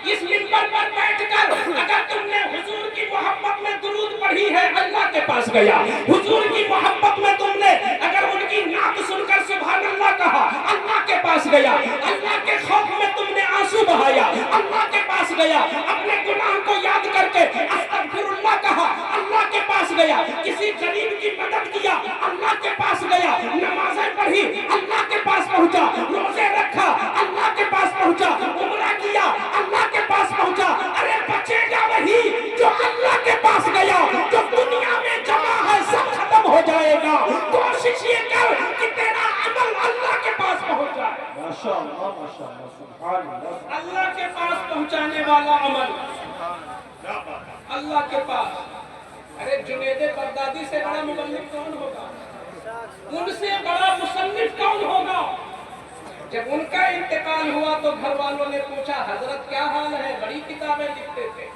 इस मिंबर पर बैठकर अगर तुमने हुजूर की मोहब्बत में दुरूद पढ़ी है, अल्लाह के पास गया। हुजूर की मोहब्बत में तुमने अगर उनकी नात सुनकर सुभान अल्लाह कहा, अल्लाह के पास गया। अल्लाह के खौफ में तुमने आंसू बहाया, अल्लाह के पास गया। अपने गुनाह को याद करके अस्तगफिरुल्लाह कहा, अल्लाह के पास गया। किसी गरीब की मदद किया, अल्लाह के पास गया। नमाजें पढ़ी, अल्लाह के पास पहुंचा। रोजे रखा, अल्लाह के पास पहुंचा। उम्रा किया, अल्लाह के पास पहुंचा। अरे बचेगा वही जो अल्लाह के पास गया। जो दुनिया में जमा है सब खत्म हो जाएगा। कोशिश ये कर कि तेरा अमल अल्लाह के पास पहुंच जाए। माशाअल्लाह माशाअल्लाह, सुभान अल्लाह। अल्लाह के पास पहुंचाने वाला अमल अल्लाह के पास। अरे जुनैद बगदादी से बड़ा मुबल्लिग कौन होगा? उनसे बड़ा मुसन्निफ कौन होगा? जब उनका इंतकाल हुआ तो घर वालों ने पूछा हजरत क्या हाल है? बड़ी किताबें लिखते थे,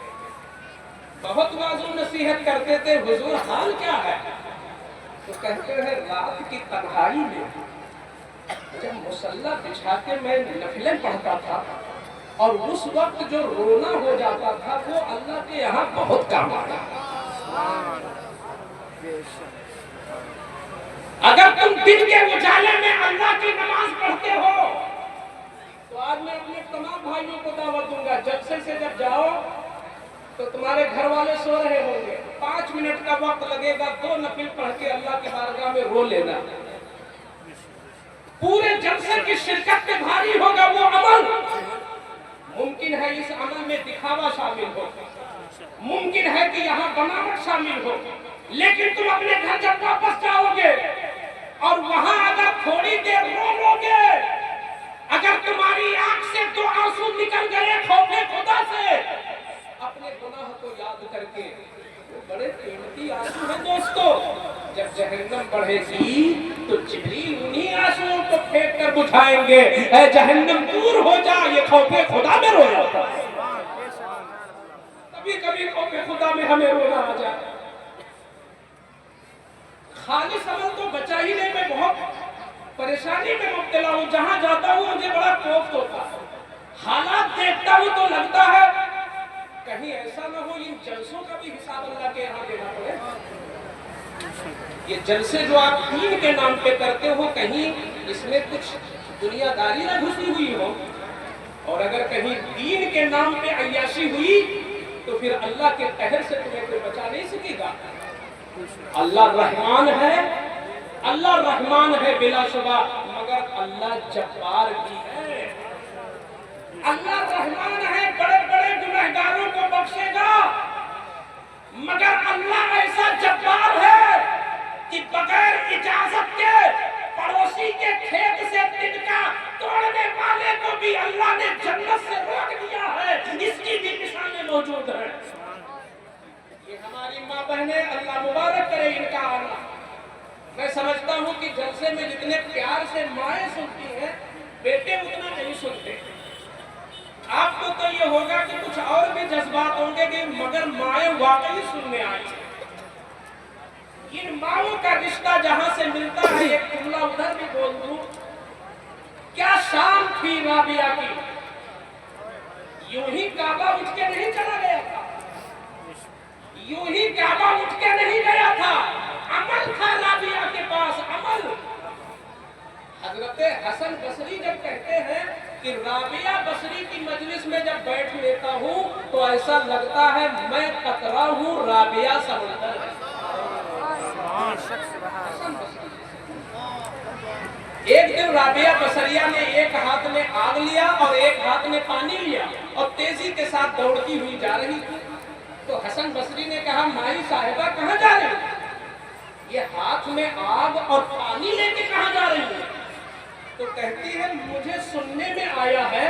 बहुत वाज़ो नसीहत करते थे, हुजूर हाल क्या है? तो कहते हैं रात की तन्हाई में जब मुसल्ला बिछा के मैं नफिलें पढ़ता था और उस वक्त जो रोना हो जाता था वो अल्लाह के यहाँ बहुत काम आया। अगर तुम दिन के उजाले में अल्लाह की नमाज पढ़ते हो तो आज मैं अपने तमाम भाइयों को दावत दूंगा, जलसे से जब जाओ तो तुम्हारे घर वाले सो रहे होंगे, 5 मिनट का वक्त लगेगा, 2 नफिल पढ़ के अल्लाह की बारगाह में रो लेना। पूरे जलसे की शिरकत पे भारी होगा वो अमल। मुमकिन है इस अमल में दिखावा शामिल हो, मुमकिन है कि यहाँ बनावट शामिल हो, लेकिन तुम अपने घर जब वापस जाओगे और वहां अगर थोड़ी देर रो लोगे, अगर तुम्हारी आंख से 2 आंसू निकल गए खौफे खुदा से अपने गुनाह को याद करके, वो बड़े कीमती आंसू हैं दोस्तों। जब जहन्नम बढ़ेगी तो जिब्रील उन्हीं आंसुओं को फेंक कर बुझाएंगे, ऐ जहन्नम दूर हो जा, ये खौफे खुदा में रो जाता है। कभी कभी खौफे खुदा में हमें रोना आ जाए। खालिस अमल तो बचा ही नहीं, मैं बहुत परेशानी में मुब्तला हूँ। जहां जाता हूँ मुझे बड़ा खौफ होता है, हालात देखता हूँ तो लगता है कहीं ऐसा ना हो इन जलसों का भी हिसाब अल्लाह के यहाँ देना पड़े। ये जलसे जो आप दीन के नाम पे करते हो, कहीं इसमें कुछ दुनियादारी ना घुसी हुई हो, और अगर कहीं दीन के नाम पे अय्याशी हुई तो फिर अल्लाह के कहर से तुम्हें कोई बचा नहीं सकेगा। अल्लाह रहमान है, अल्लाह रहमान है बिलाशुबा, मगर अल्लाह जब्बार भी है। अल्लाह रहमान है, बड़े बड़े गुनहगारों को बख्शेगा, मगर अल्लाह ऐसा जब्बार है कि बगैर इजाजत के पड़ोसी के खेत से तिनका तोड़ने वाले को भी अल्लाह ने जन्नत से रोक दिया है। इसकी भी निशानें मौजूद हैं। ये हमारी माँ बहनें, अल्लाह मुबारक करे इनका आना। मैं समझता हूँ कि जलसे में जितने प्यार से माएँ सुनती हैं, बेटे उतना नहीं सुनते। आपको तो ये होगा कि कुछ और भी जज्बात होंगे कि मगर मगर माएँ वाकई सुनने आई। इन माओं का रिश्ता जहां से मिलता है, एक जुमला उधर भी बोल दूं, क्या शान थी राबिया की। यूं ही काबा उठ के नहीं चला गया था, यूं ही काबा उठ के नहीं गया था, अमल था राबिया के पास, अमल। हजरत हसन बसरी जब कहते हैं कि राबिया बसरी की मजलिस में जब बैठ लेता हूं तो ऐसा लगता है मैं कतरा हूं, राबिया समंदर है। एक दिन राबिया बसरिया ने एक हाथ में आग लिया और एक हाथ में पानी लिया और तेजी के साथ दौड़ती हुई जा रही थी। तो हसन बसरी ने कहा, माई साहिबा कहाँ जा रही है? ये हाथ में आग और पानी लेके कहाँ जा रही है? तो कहती है, मुझे सुनने में आया है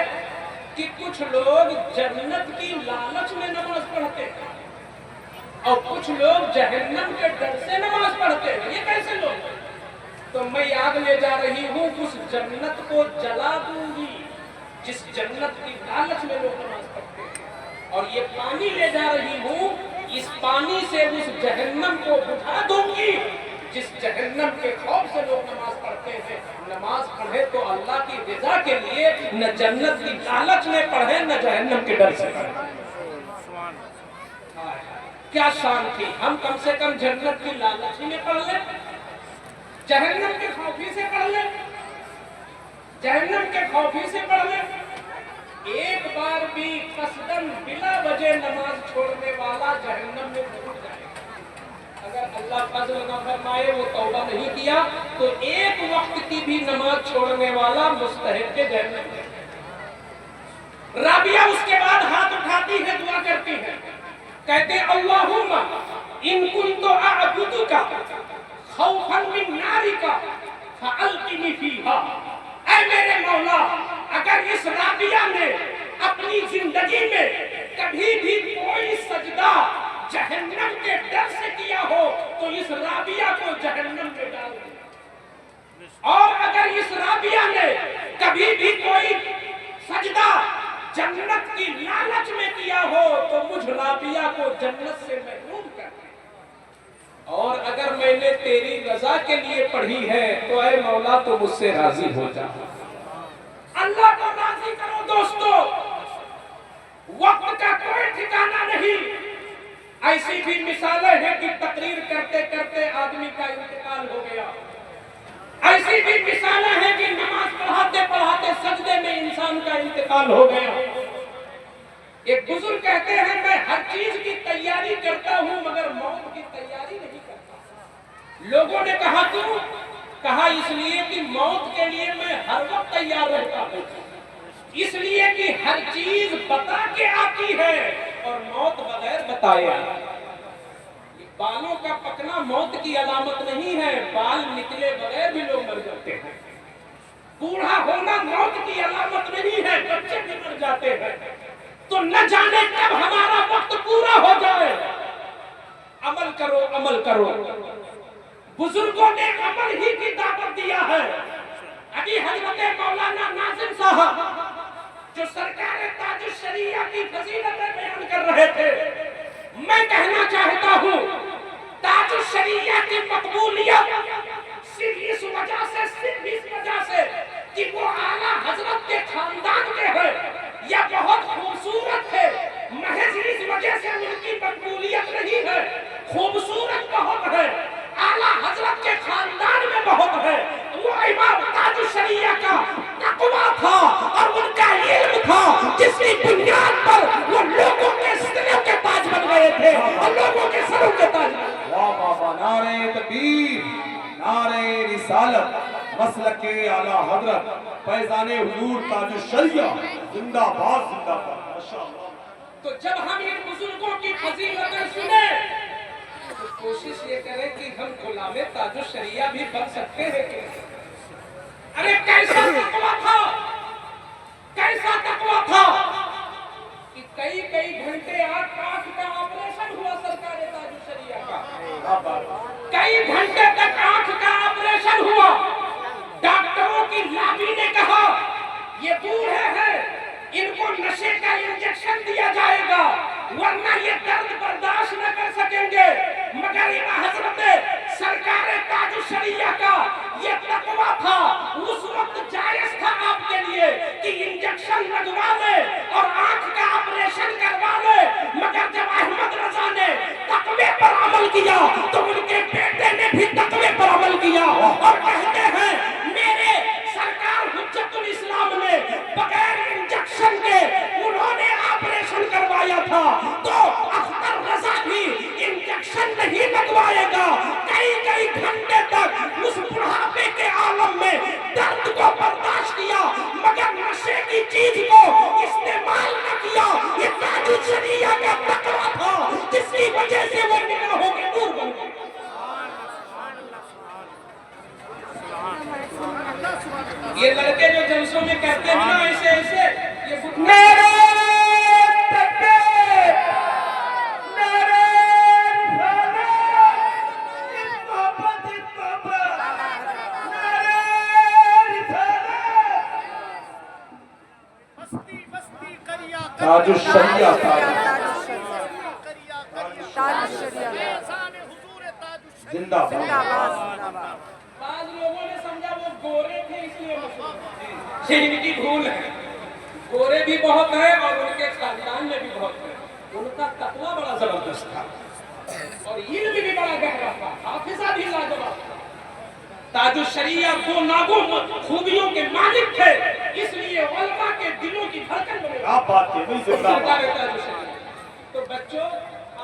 कि कुछ लोग जन्नत की लालच में नमाज पढ़ते हैं और कुछ लोग जहन्नम के डर से नमाज पढ़ते हैं। ये कैसे लोग? तो मैं आग ले जा रही हूँ, उस जन्नत को जला दूंगी जिस जन्नत की लालच में लोग नमाज पढ़ते हैं, और ये पानी ले जा रही हूँ, इस पानी से उस जहन्नम को बुझा दूंगी जिस जहन्नम के खौफ से लोग नमाज पढ़ते हैं। नमाज पढ़े तो अल्लाह की रजा के लिए, न जन्नत की लालच में पढ़े न जहन्नम के डर से पढ़े। क्या शान थी। हम कम से कम जन्नत की लालच ही में पढ़ ले, जहन्नम के खौफी से पढ़ ले, जहन्नम के खौफी से पढ़ ले। एक बार भी कसदन बिला वजह नमाज छोड़ने वाला जहन्नम में डूब जाएगा। अगर अल्लाह फजल न फरमाए वो तौबा नहीं किया तो एक वक्त की भी नमाज छोड़ने वाला मुस्तहिक के जहन्नम में। राबिया उसके बाद हाथ उठाती है, दुआ करती है, कहते अल्लाहुम्मा इन कुन्तु अअबुदुका खौफन मिन नारिका फअल्किनी फीहा। ऐ मेरे मौला, अगर इस राबिया ने अपनी जिंदगी में कभी भी कोई सजदा जहन्नम के डर से किया हो तो इस राबिया को जहन्नम में डाल दे, और अगर इस राबिया ने कभी भी कोई सजदा जन्नत की लालच में किया हो तो मुझ राबिया को जन्नत से महरूम कर दे। और अगर मैंने तेरी रजा के लिए पढ़ी है तो ऐ मौला तो मुझसे राजी हो जा। अल्लाह को राजी करो दोस्तों, वक्त का कोई ठिकाना नहीं। ऐसी भी मिसालें हैं कि तकरीर करते करते आदमी का इंतकाल हो गया, ऐसी भी मिसालें हैं कि नमाज पढ़ाते पढ़ाते सजदे में इंसान का इंतकाल हो गया। एक बुजुर्ग कहते हैं, मैं हर चीज की तैयारी करता हूं मगर मौत की तैयारी नहीं करता। लोगों ने कहा क्यों? कहा इसलिए कि मौत के लिए मैं हर वक्त तैयार रहता हूं, इसलिए कि हर चीज बता के आती है और मौत बगैर बताए आती है। बालों का पकना मौत की अलामत नहीं है, बाल निकले बगैर भी लोग मर जाते हैं। बूढ़ा होना मौत की अलामत नहीं है, बच्चे भी मर जाते हैं। तो न जाने कब हमारा वक्त पूरा हो जाए। अमल करो, अमल करो। बुजुर्गों ने अमल ही की दावत दिया है। अभी हजरत मौलाना नाजिम साहब जो सरकार ताजुश शरिया की फजीलतें बयान कर रहे थे, मैं कहना चाहता हूँ ताजुश शरिया की मकबूलियत सिर्फ इस वजह से कि वो आला हजरत के खानदान के हैं या बहुत खूबसूरत है, महज इस वजह से उनकी मकबूलियत नहीं है। खूबसूरत बहुत है, आला हजरत के खानदान में बहुत है। वो इमाम ताजुश शरिया का तकवा था और उनका इल्म था जिसकी बुनियाद पर वो लोगों के सिरों के ताज बन गए थे और लोगों के सरों के ताज। वाह वाह वाह, नारे तकबीर, नारे रिसालत, मसलक के आला हजरत फैजाने हुजूर ताजुश शरिया जिंदाबाद जिंदाबाद। माशाअल्लाह। तो जब हम इन बुजुर्गों की फजीलतें सुने तो कोशिश ये करें कि हम गुलामे ताजुश शरिया भी बन सकते हैं कि नहीं। अरे कैसा तकवा था, कैसा तकवा था कि कई कई घंटे आंख का ऑपरेशन हुआ सरकार ताजुश शरिया का। कई घंटे तक आंख का ऑपरेशन हुआ। डॉक्टरों की लाबी ने कहा ये बूढ़े हैं, इनको नशे का इंजेक्शन दिया जाएगा वरना ये दर्द الشریعہ کا یہ تقویٰ تھا، اس وقت جائز تھا آپ کے لیے کہ انجیکشن لگوا لے اور آنکھ کا آپریشن کروا لے، مگر جب احمد رضا نے تقوی پر عمل کیا تو ان کے بیٹے نے بھی تقوی پر عمل کیا اور کہتے ہیں میرے سرکار حجت الاسلام نے بغیر انجیکشن کے انہوں نے آپریشن کروایا تھا، تو اختر رضا بھی انجیکشن نہیں لگوائے گا، کئی گھنٹے تک اس بڑھاپے کے عالم میں درد کو برداشت کیا مگر نشے کی چیز کو استعمال نہ کیا۔ یہ تاج الشریعہ کا تقویٰ تھا جس کی وجہ سے وہ نگاہوں کے نور بن گئے۔ یہ لڑکے جو جلسوں میں کہتے ہیں نا ایسے ایسے، یہ نعرہ تکبیر، نعرہ رسالت، محبت محبت، نعرہ رسالت۔ بستی بستی کریا تاج الشریعہ، زندہ باد۔ بعض لوگوں نے سمجھا وہ گورے تھے اس لیے مشہور، یہ ان کی بھول ہے، گورے بھی بہت ہیں اور ان کے خاندان میں بھی بہت ہیں، ان کا تقویٰ بڑا زبردست تھا اور علم بھی بڑا گہرا تھا، حافظہ بھی لاجواب تھا۔ تاج الشریعہ دو ناگوں خوبیوں کے مالک تھے، اس لیے علماء کے دلوں کی دھڑکن بنے۔ کیا بات ہے، نہیں زندہ باد۔ تاج الشریعہ۔ تو بچوں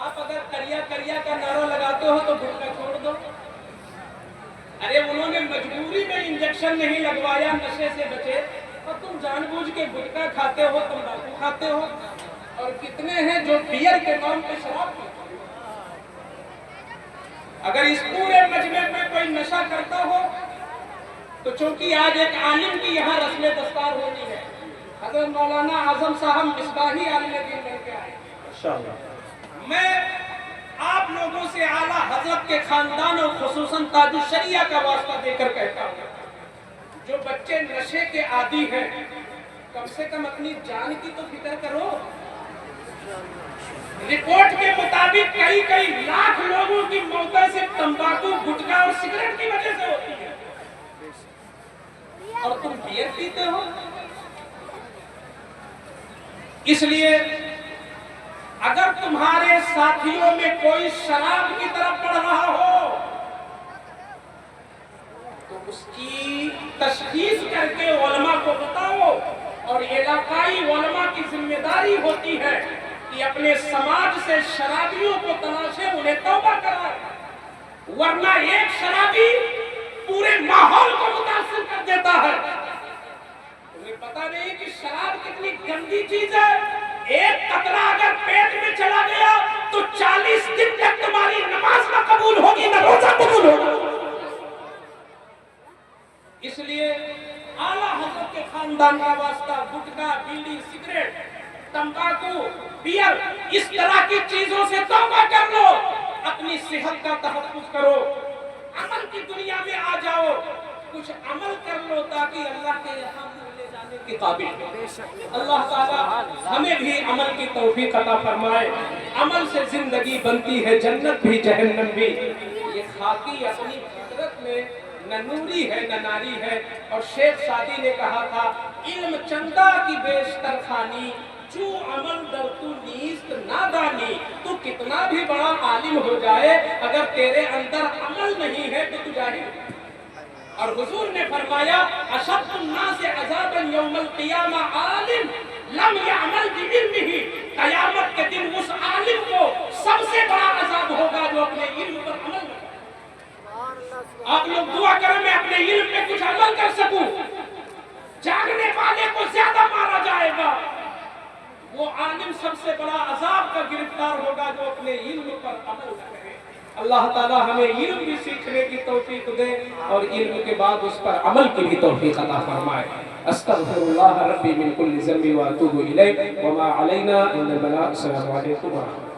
آپ اگر کریا کریا کا نعرہ لگاتے ہو تو گٹکا چھوڑ دو۔ ارے انہوں نے مجبوری میں انجیکشن نہیں لگوایا نشے سے بچے، اور تم جان بوجھ کے گٹکا کھاتے ہو، تمباکو کھاتے ہو، اور کتنے ہیں جو بیئر کے نام پہ شراب پیتے ہیں۔ اگر اس پورے مجمع میں کوئی نشہ کرتا ہو تو چونکہ آج ایک عالم کی یہاں رسم دستار ہونی ہے، حضرت مولانا اعظم صاحب مصباحی عالم دین لے کے آئے، انشاءاللہ۔ میں آپ لوگوں سے اعلیٰ حضرت کے خاندان اور خصوصاً تاج الشریعہ کا واسطہ دے کر کہتا ہوں، جو بچے نشے کے عادی ہیں کم سے کم اپنی جان کی تو فکر کرو۔ رپورٹ کے مطابق کئی لاکھ لوگوں کی موتیں صرف تمباکو، گٹکا اور سگریٹ کی وجہ سے ہوتی ہے، اور تم بیئر پیتے ہو۔ اس لیے اگر تمہارے ساتھیوں میں کوئی شراب کی طرف بڑھ رہا ہو تو اس کی تشخیص کر کے علماء کو بتاؤ، اور علاقائی علماء کی ذمہ داری ہوتی ہے کہ اپنے سماج سے شرابیوں کو تلاشے، انہیں توبہ کرائے، ورنہ ایک شرابی پورے ماحول کو متاثر کر دیتا ہے۔ تمہیں پتا نہیں کہ شراب کتنی گندی چیز ہے، ایک قطرہ اگر پیٹ میں چلا گیا تو 40 دن تک تمہاری نماز نہ قبول ہوگی نہ روزہ قبول ہوگا۔ اس لیے اعلیٰ حضرت کے خاندان کا واسطہ گٹکا، بیڑی، سگریٹ، تمباکو، بیئر، اس طرح کی چیزوں سے توبہ کر لو، اپنی صحت کا تحفظ کرو، عمل کی دنیا میں آ جاؤ، کچھ عمل کر لو تاکہ اللہ کے یہاں لے جانے کے قابل ہو۔ اللہ تعالی ہمیں بھی عمل کی توفیق عطا فرمائے۔ عمل سے زندگی بنتی ہے، جنت بھی جہنم بھی۔ یہ خاکی اپنی فطرت میں نہ نوری ہے نہ ناری ہے، اور شیخ سعدی نے کہا تھا علم چندہ کی بیشتر خانی، جو عمل در تو نیست نادانی۔ تو کتنا بھی بڑا عالم ہو جائے اگر تیرے اندر عمل نہیں ہے تو جاہل ہے۔ اور حضور نے فرمایا اشد الناس عذابا یوم القیامہ عالم لم یعمل بعلمہ، قیامت کے دن اس عالم کو سب سے بڑا عذاب ہوگا جو اپنے علم پر عمل نہ کرے۔ آپ لوگ دعا کریں میں اپنے علم پہ کچھ عمل کر سکوں۔ جاگنے والے کو زیادہ مارا جائے گا، وہ عالم سب سے بڑا عذاب کا گرفتار ہوگا جو اپنے علم پر عمل نہ کرے۔ اللہ تعالی ہمیں علم بھی سیکھنے کی توفیق دے اور علم کے بعد اس پر عمل کی بھی توفیق عطا فرمائے۔ استغفر اللہ ربی من کل ذنب واتوب الیہ وما علینا الا البلاغ۔ السلام علیکم ورحمۃ اللہ۔